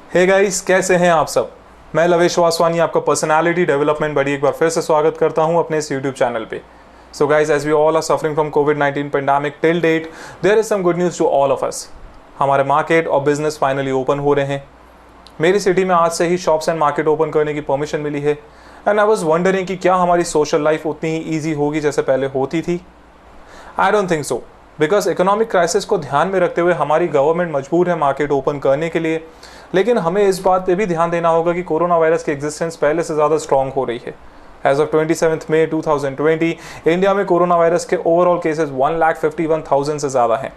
Hey guys, कैसे हैं आप सब। मैं लवेश वासवानी आपका पर्सनालिटी डेवलपमेंट बड़ी एक बार फिर से स्वागत करता हूं अपने इस यूट्यूब चैनल पे। So guys, as we all are suffering from कोविड-19 pandemic till date, there is some good news to all of us. हमारे मार्केट और बिजनेस फाइनली ओपन हो रहे हैं। मेरी सिटी में आज से ही शॉप्स एंड मार्केट ओपन करने की परमिशन मिली है। एंड आई वाज वंडरिंग कि क्या हमारी सोशल लाइफ उतनी ही ईजी होगी जैसे पहले होती थी। I don't think so, because economic crisis को ध्यान में रखते हुए हमारी गवर्नमेंट मजबूर है मार्केट ओपन करने के लिए। लेकिन हमें इस बात पे भी ध्यान देना होगा कि कोरोना वायरस की एग्जिस्टेंस पहले से ज़्यादा स्ट्रांग हो रही है। एज ऑफ 27 मई 2020 इंडिया में कोरोना वायरस के ओवरऑल केसेस 1,51,000 से ज़्यादा हैं।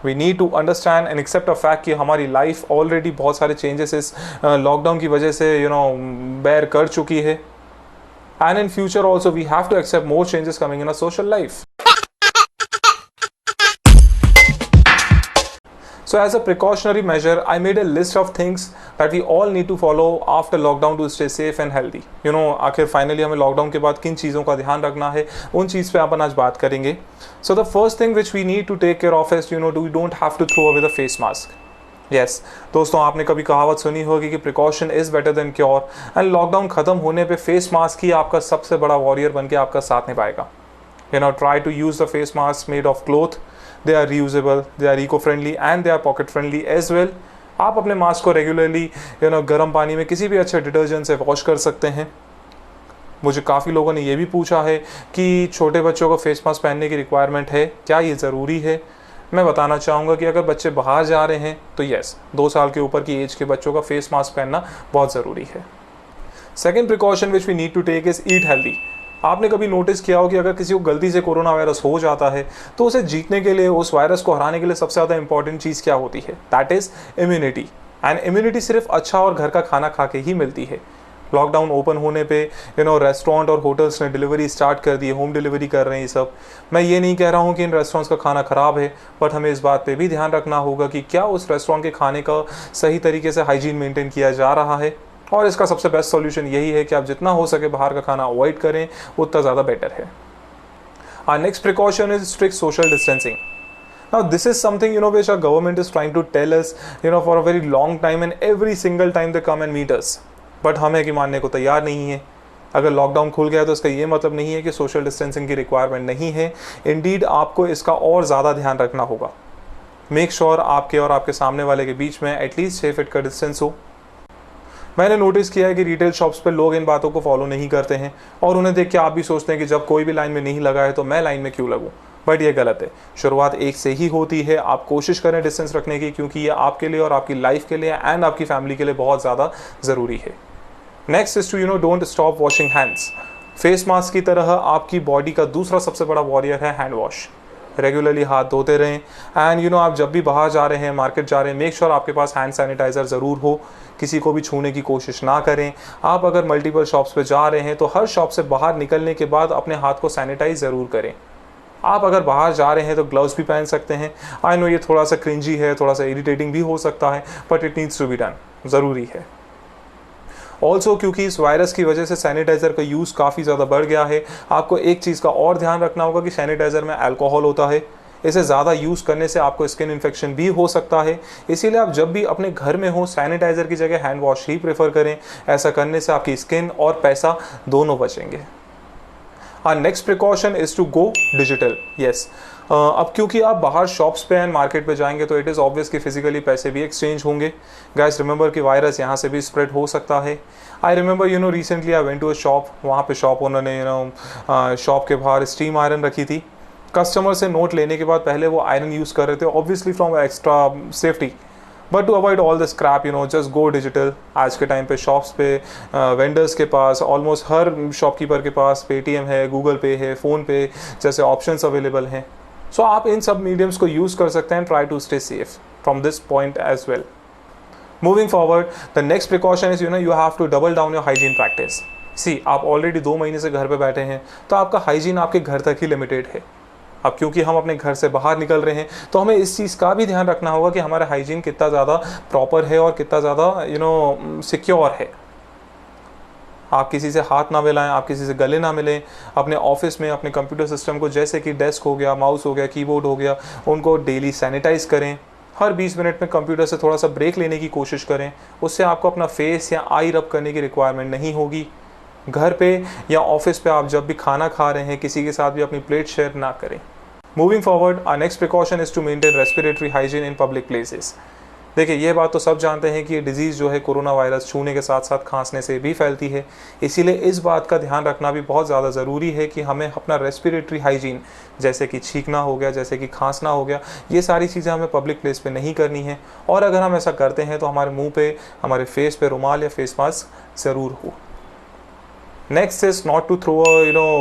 We need to understand and accept a fact कि हमारी लाइफ ऑलरेडी बहुत सारे चेंजेस इस लॉकडाउन की वजह से बेयर कर चुकी है। And in future also we have to accept more changes coming in a social life. So as a precautionary measure, I made a list of things that we all need to follow after lockdown to stay safe and healthy. आखिर finally हमें lockdown के बाद किन चीज़ों का ध्यान रखना है, उन चीज़ पे अपन आज बात करेंगे। So the first thing which we need to take care of is, we don't have to throw away the face mask. Yes, दोस्तों, आपने कभी कहावत सुनी होगी कि precaution is better than cure. And lockdown खत्म होने पे फेस मास्क ही आपका सबसे बड़ा वॉरियर बन के आपका साथ निभाएगा। Try to use the face masks made of cloth. They are reusable, they are eco-friendly and they are pocket-friendly as well. आप अपने मास्क को रेगुलरली गर्म पानी में किसी भी अच्छे डिटर्जेंट से वॉश कर सकते हैं। मुझे काफ़ी लोगों ने ये भी पूछा है कि छोटे बच्चों को फेस मास्क पहनने की रिक्वायरमेंट है, क्या ये ज़रूरी है। मैं बताना चाहूँगा कि अगर बच्चे बाहर जा रहे हैं तो येस, 2 साल के ऊपर की एज के बच्चों का फेस मास्क पहनना बहुत ज़रूरी है। Second precaution which we need to take is eat healthy. आपने कभी नोटिस किया हो कि अगर किसी को गलती से कोरोना वायरस हो जाता है तो उसे जीतने के लिए, उस वायरस को हराने के लिए सबसे ज़्यादा इंपॉर्टेंट चीज़ क्या होती है? That is immunity. And immunity सिर्फ अच्छा और घर का खाना खा के ही मिलती है। लॉकडाउन ओपन होने पे रेस्टोरेंट और होटल्स ने डिलीवरी स्टार्ट कर दी है, होम डिलीवरी कर रहे हैं सब। मैं ये नहीं कह रहा हूँ कि इन रेस्टोरेंट्स का खाना ख़राब है, बट हमें इस बात पे भी ध्यान रखना होगा कि क्या उस रेस्टोरेंट के खाने का सही तरीके से हाइजीन मेंटेन किया जा रहा है। और इसका सबसे बेस्ट सॉल्यूशन यही है कि आप जितना हो सके बाहर का खाना अवॉइड करें, उतना ज़्यादा बेटर है। Our next precaution is strict social distancing. Now this is something which our government is trying to tell us for a very long time and every single time they come and meet us. But हम है कि मानने को तैयार नहीं है। अगर lockdown खुल गया तो इसका ये मतलब नहीं है कि सोशल डिस्टेंसिंग की रिक्वायरमेंट नहीं है। इंडीड आपको इसका और ज़्यादा ध्यान रखना होगा। मेक श्योर आपके और आपके सामने वाले के बीच में एटलीस्ट 6 फीट का डिस्टेंस हो। मैंने नोटिस किया है कि रिटेल शॉप्स पे लोग इन बातों को फॉलो नहीं करते हैं और उन्हें देख के आप भी सोचते हैं कि जब कोई भी लाइन में नहीं लगा है तो मैं लाइन में क्यों लगूं। बट ये गलत है। शुरुआत एक से ही होती है। आप कोशिश करें डिस्टेंस रखने की, क्योंकि ये आपके लिए और आपकी लाइफ के लिए एंड आपकी फैमिली के लिए बहुत ज़्यादा ज़रूरी है। Next is to don't stop washing hands. Face mask की तरह आपकी बॉडी का दूसरा सबसे बड़ा वॉरियर है हैंड वॉश। रेगुलरली हाथ धोते रहें। एंड आप जब भी बाहर जा रहे हैं, मार्केट जा रहे हैं, मेक श्योर आपके पास हैंड सैनिटाइज़र ज़रूर हो। किसी को भी छूने की कोशिश ना करें। आप अगर मल्टीपल शॉप्स पे जा रहे हैं तो हर शॉप से बाहर निकलने के बाद अपने हाथ को सैनिटाइज ज़रूर करें। आप अगर बाहर जा रहे हैं तो ग्लव्स भी पहन सकते हैं। आई नो ये थोड़ा सा क्रिंजी है, थोड़ा सा इरिटेटिंग भी हो सकता है, but it needs to be done, ज़रूरी है। ऑल्सो क्योंकि इस वायरस की वजह से सैनिटाइज़र का यूज़ काफ़ी ज़्यादा बढ़ गया है, आपको एक चीज़ का और ध्यान रखना होगा कि सैनिटाइज़र में अल्कोहल होता है। इसे ज़्यादा यूज़ करने से आपको स्किन इन्फेक्शन भी हो सकता है। इसीलिए आप जब भी अपने घर में हो, सैनिटाइज़र की जगह हैंड वॉश ही प्रेफर करें। ऐसा करने से आपकी स्किन और पैसा दोनों बचेंगे। Our next precaution is to go digital. Yes. अब क्योंकि आप बाहर शॉप्स पे एंड मार्केट पे जाएंगे तो इट इज़ ऑब्वियस कि फिजिकली पैसे भी एक्सचेंज होंगे। गाइस रिमेंबर कि वायरस यहाँ से भी स्प्रेड हो सकता है। I remember recently I went to a shop. वहाँ पे शॉप ओनर ने शॉप के बाहर स्टीम आयरन रखी थी। कस्टमर से नोट लेने के बाद पहले वो आयरन यूज़ कर रहे थे, obviously from extra safety, but to avoid all the scrap just go digital. आज के टाइम पे शॉप्स पे वेंडर्स के पास, ऑलमोस्ट हर शॉपकीपर के पास पेटीएम है, गूगल पे है, फ़ोन पे जैसे ऑप्शंस अवेलेबल हैं। सो आप इन सब मीडियम्स को यूज़ कर सकते हैं। Try to stay safe from this point as well. Moving forward, the next precaution is you have to double down your hygiene practice. See, आप ऑलरेडी 2 महीने से घर पे बैठे हैं तो आपका हाइजीन आपके घर तक ही लिमिटेड है। अब क्योंकि हम अपने घर से बाहर निकल रहे हैं तो हमें इस चीज़ का भी ध्यान रखना होगा कि हमारा हाइजीन कितना ज़्यादा प्रॉपर है और कितना ज़्यादा सिक्योर है। आप किसी से हाथ ना मिलाएं, आप किसी से गले ना मिलें। अपने ऑफिस में अपने कंप्यूटर सिस्टम को, जैसे कि डेस्क हो गया, माउस हो गया, कीबोर्ड हो गया, उनको डेली सैनिटाइज करें। हर 20 मिनट में कंप्यूटर से थोड़ा सा ब्रेक लेने की कोशिश करें, उससे आपको अपना फेस या आई रब करने की रिक्वायरमेंट नहीं होगी। घर पे या ऑफिस पे आप जब भी खाना खा रहे हैं किसी के साथ भी अपनी प्लेट शेयर ना करें। Moving forward, our next precaution is to maintain respiratory hygiene in public places. देखिए, ये बात तो सब जानते हैं कि ये डिजीज़ जो है कोरोना वायरस छूने के साथ साथ खांसने से भी फैलती है। इसीलिए इस बात का ध्यान रखना भी बहुत ज़्यादा ज़रूरी है कि हमें अपना रेस्पिरेटरी हाइजीन, जैसे कि छींकना हो गया, जैसे कि खांसना हो गया, ये सारी चीज़ें हमें पब्लिक प्लेस पे नहीं करनी है। और अगर हम ऐसा करते हैं तो हमारे मुंह पे, हमारे फेस पे रुमाल या फेस मास्क ज़रूर हो। Next is not to throw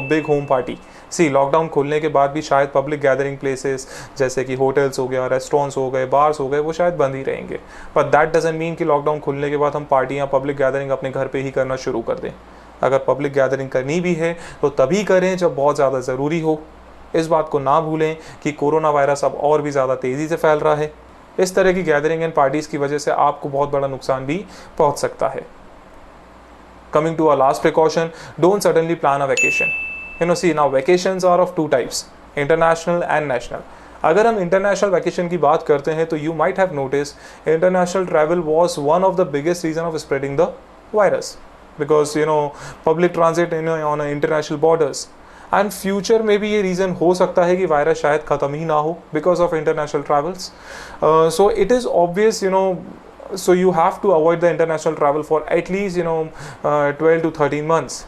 big home party. See, lockdown खुलने के बाद भी शायद पब्लिक गैदरिंग प्लेसेस जैसे कि होटल्स हो गया, रेस्टोरेंट्स हो गए, बार्स हो गए, वो शायद बंद ही रहेंगे। बट दैट डजंट मीन कि लॉकडाउन खुलने के बाद हम पार्टियाँ, पब्लिक गैदरिंग अपने घर पे ही करना शुरू कर दें। अगर पब्लिक गैदरिंग करनी भी है तो तभी करें जब बहुत ज़्यादा ज़रूरी हो। इस बात को ना भूलें कि कोरोना वायरस अब और भी ज़्यादा तेज़ी से फैल रहा है। इस तरह की गैदरिंग एंड पार्टीज़ की वजह से आपको बहुत बड़ा नुकसान भी पहुँच सकता है। Coming to our last precaution, don't suddenly plan a vacation. See, now vacations are of two types, international and national. अगर हम इंटरनेशनल वैकेशन की बात करते हैं तो you might have noticed international travel was one of the biggest reason of spreading the virus because public transit on international borders. And future में भी ये रीज़न हो सकता है कि वायरस शायद ख़त्म ही ना हो because of international travels. So it is obvious so you have to avoid the international travel for at least 12 to 13 months.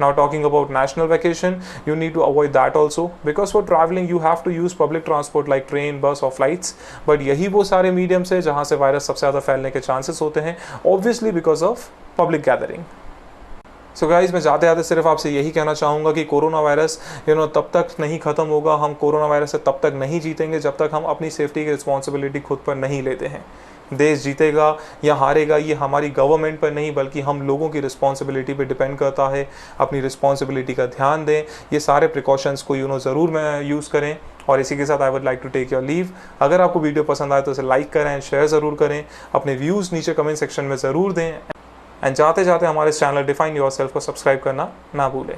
Now talking about national vacation, you need to avoid that also because for traveling you have to use public transport like train, bus or flights. But यही वो सारे mediums है जहाँ से virus सबसे ज़्यादा फैलने के chances होते हैं, obviously because of public gathering. So guys, मैं जाते जाते सिर्फ आपसे यही कहना चाहूँगा कि कोरोना वायरस तब तक नहीं ख़त्म होगा, हम कोरोना वायरस से तब तक नहीं जीतेंगे जब तक हम अपनी सेफ्टी की रिस्पॉन्सिबिलिटी खुद पर नहीं लेते हैं। देश जीतेगा या हारेगा ये हमारी गवर्नमेंट पर नहीं बल्कि हम लोगों की रिस्पॉन्सिबिलिटी पे डिपेंड करता है। अपनी रिस्पॉन्सिबिलिटी का ध्यान दें, ये सारे प्रिकॉशंस को ज़रूर मैं यूज़ करें। और इसी के साथ I would like to take your leave. अगर आपको वीडियो पसंद आए तो इसे लाइक करें एंड शेयर ज़रूर करें, अपने व्यूज़ नीचे कमेंट सेक्शन में ज़रूर दें एंड जाते जाते हमारे चैनल डिफाइन योरसेल्फ को सब्सक्राइब करना ना भूलें।